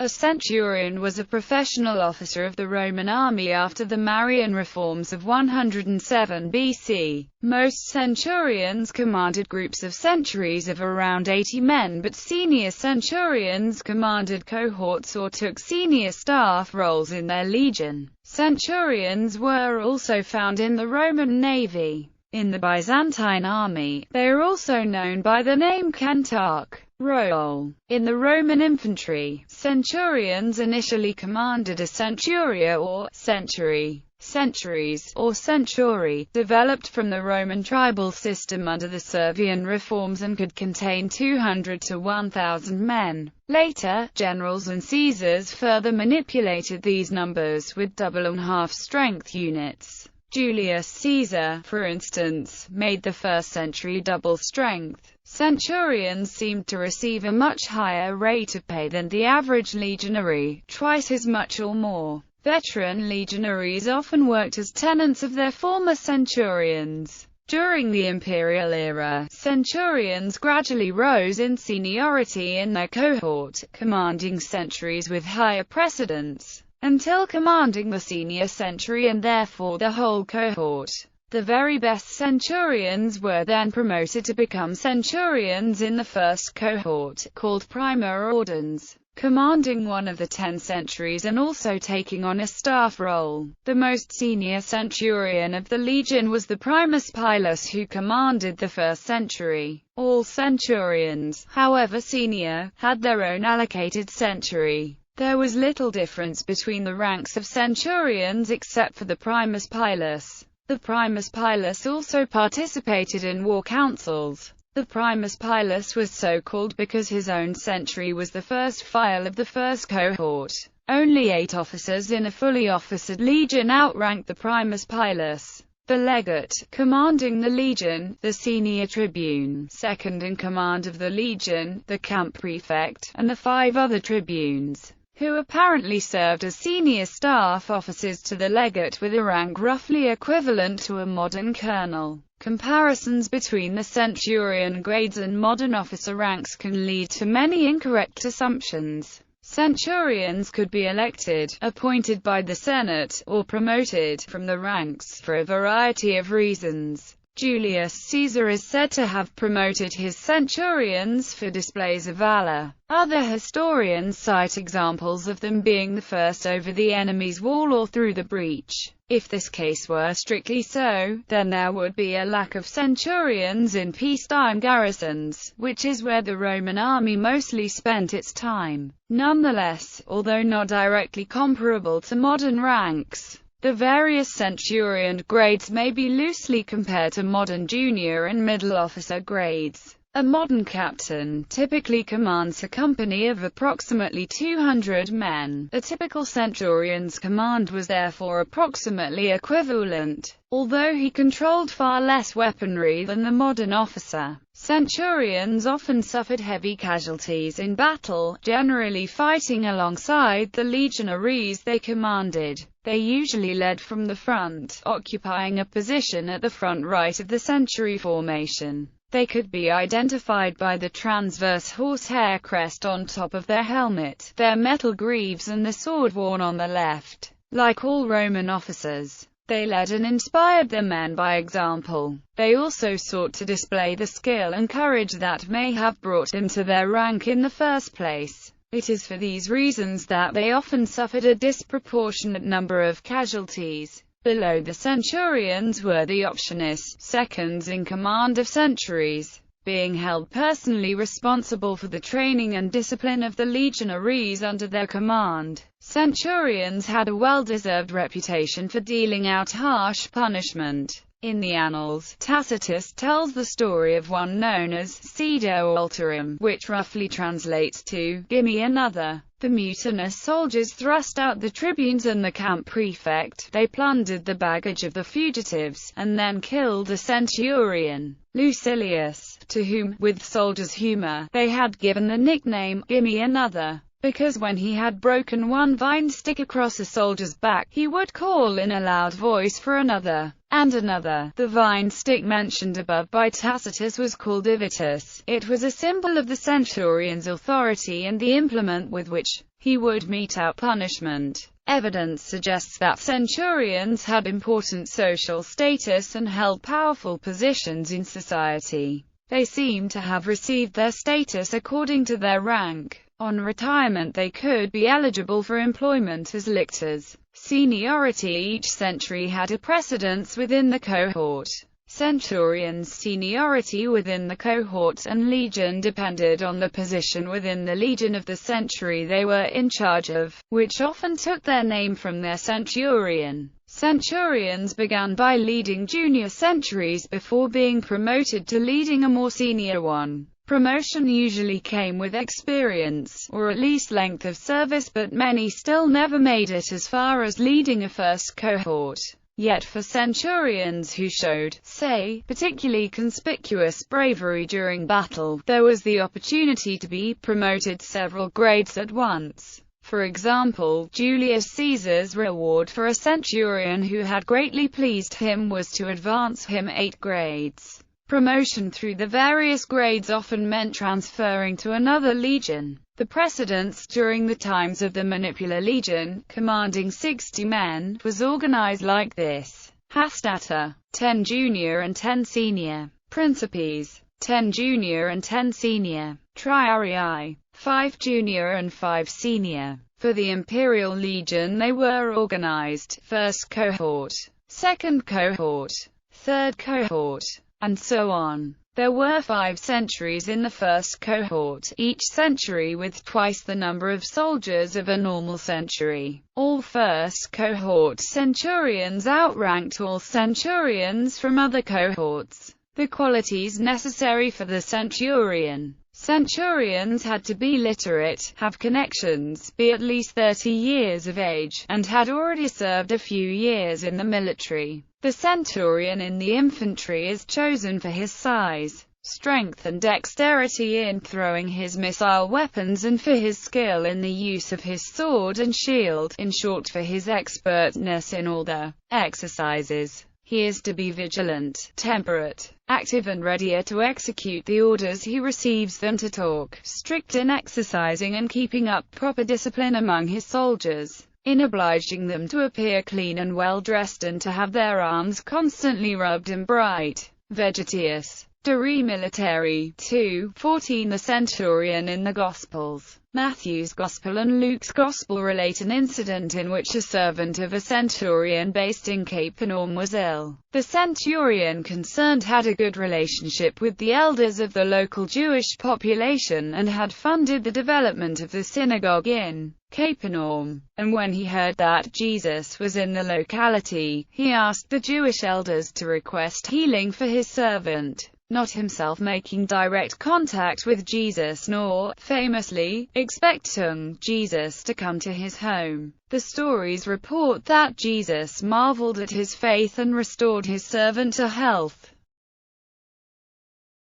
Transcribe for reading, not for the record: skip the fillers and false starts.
A centurion was a professional officer of the Roman army after the Marian reforms of 107 BC. Most centurions commanded groups of centuries of around 80 men, but senior centurions commanded cohorts or took senior staff roles in their legion. Centurions were also found in the Roman navy. In the Byzantine army, they are also known by the name kentarch, role. In the Roman infantry, centurions initially commanded a centuria or century, centuries, or centuri, developed from the Roman tribal system under the Servian reforms and could contain 200 to 1,000 men. Later, generals and Caesars further manipulated these numbers with double and half-strength units. Julius Caesar, for instance, made the first century double-strength. Centurions seemed to receive a much higher rate of pay than the average legionary, twice as much or more. Veteran legionaries often worked as tenants of their former centurions. During the imperial era, centurions gradually rose in seniority in their cohort, commanding centuries with higher precedence, until commanding the senior century and therefore the whole cohort. The very best centurions were then promoted to become centurions in the first cohort, called prima ordens, commanding one of the 10 centuries and also taking on a staff role. The most senior centurion of the legion was the Primus Pilus, who commanded the first century. All centurions, however senior, had their own allocated century. There was little difference between the ranks of centurions except for the Primus Pilus. The Primus Pilus also participated in war councils. The Primus Pilus was so called because his own century was the first file of the first cohort. Only 8 officers in a fully officered legion outranked the Primus Pilus. The legate, commanding the legion, the senior tribune, second in command of the legion, the camp prefect, and the 5 other tribunes, who apparently served as senior staff officers to the legate with a rank roughly equivalent to a modern colonel. Comparisons between the centurion grades and modern officer ranks can lead to many incorrect assumptions. Centurions could be elected, appointed by the Senate, or promoted from the ranks for a variety of reasons. Julius Caesar is said to have promoted his centurions for displays of valor. Other historians cite examples of them being the first over the enemy's wall or through the breach. If this case were strictly so, then there would be a lack of centurions in peacetime garrisons, which is where the Roman army mostly spent its time. Nonetheless, although not directly comparable to modern ranks, the various centurion grades may be loosely compared to modern junior and middle officer grades. A modern captain typically commands a company of approximately 200 men. A typical centurion's command was therefore approximately equivalent, although he controlled far less weaponry than the modern officer. Centurions often suffered heavy casualties in battle, generally fighting alongside the legionaries they commanded. They usually led from the front, occupying a position at the front right of the century formation. They could be identified by the transverse horsehair crest on top of their helmet, their metal greaves and the sword worn on the left. Like all Roman officers, they led and inspired their men by example. They also sought to display the skill and courage that may have brought them to their rank in the first place. It is for these reasons that they often suffered a disproportionate number of casualties. Below the centurions were the optionists, seconds in command of centuries, being held personally responsible for the training and discipline of the legionaries under their command. Centurions had a well-deserved reputation for dealing out harsh punishment. In the Annals, Tacitus tells the story of one known as Cedo Ulterum, which roughly translates to, "Gimme another." The mutinous soldiers thrust out the tribunes and the camp prefect. They plundered the baggage of the fugitives, and then killed a centurion, Lucilius, to whom, with soldiers' humor, they had given the nickname, "Gimme another," because when he had broken one vine stick across a soldier's back, he would call in a loud voice for another, and another. The vine stick mentioned above by Tacitus was called ivitus. It was a symbol of the centurion's authority and the implement with which he would mete out punishment. Evidence suggests that centurions had important social status and held powerful positions in society. They seem to have received their status according to their rank. On retirement they could be eligible for employment as lictors. Seniority. Each century had a precedence within the cohort. Centurions' seniority within the cohort and legion depended on the position within the legion of the century they were in charge of, which often took their name from their centurion. Centurions began by leading junior centuries before being promoted to leading a more senior one. Promotion usually came with experience, or at least length of service, but many still never made it as far as leading a first cohort. Yet for centurions who showed, say, particularly conspicuous bravery during battle, there was the opportunity to be promoted several grades at once. For example, Julius Caesar's reward for a centurion who had greatly pleased him was to advance him 8 grades. Promotion through the various grades often meant transferring to another legion. The precedence during the times of the Manipular Legion, commanding 60 men, was organized like this: Hastata, 10 junior and 10 senior. Principes, 10 junior and 10 senior. Triarii, 5 junior and 5 senior. For the Imperial Legion they were organized: first cohort, second cohort, third cohort, and so on. There were 5 centuries in the first cohort, each century with twice the number of soldiers of a normal century. All first cohort centurions outranked all centurions from other cohorts. The qualities necessary for the centurion. Centurions had to be literate, have connections, be at least 30 years of age, and had already served a few years in the military. The centurion in the infantry is chosen for his size, strength and dexterity in throwing his missile weapons, and for his skill in the use of his sword and shield, in short for his expertness in all the exercises. He is to be vigilant, temperate, active and readier to execute the orders he receives than to talk, strict in exercising and keeping up proper discipline among his soldiers, in obliging them to appear clean and well-dressed and to have their arms constantly rubbed and bright. Vegetius. De Re Militari, 2:14. The centurion in the Gospels. Matthew's Gospel and Luke's Gospel relate an incident in which a servant of a centurion based in Capernaum was ill. The centurion concerned had a good relationship with the elders of the local Jewish population and had funded the development of the synagogue in Capernaum. And when he heard that Jesus was in the locality, he asked the Jewish elders to request healing for his servant, not himself making direct contact with Jesus nor, famously, expecting Jesus to come to his home. The stories report that Jesus marveled at his faith and restored his servant to health.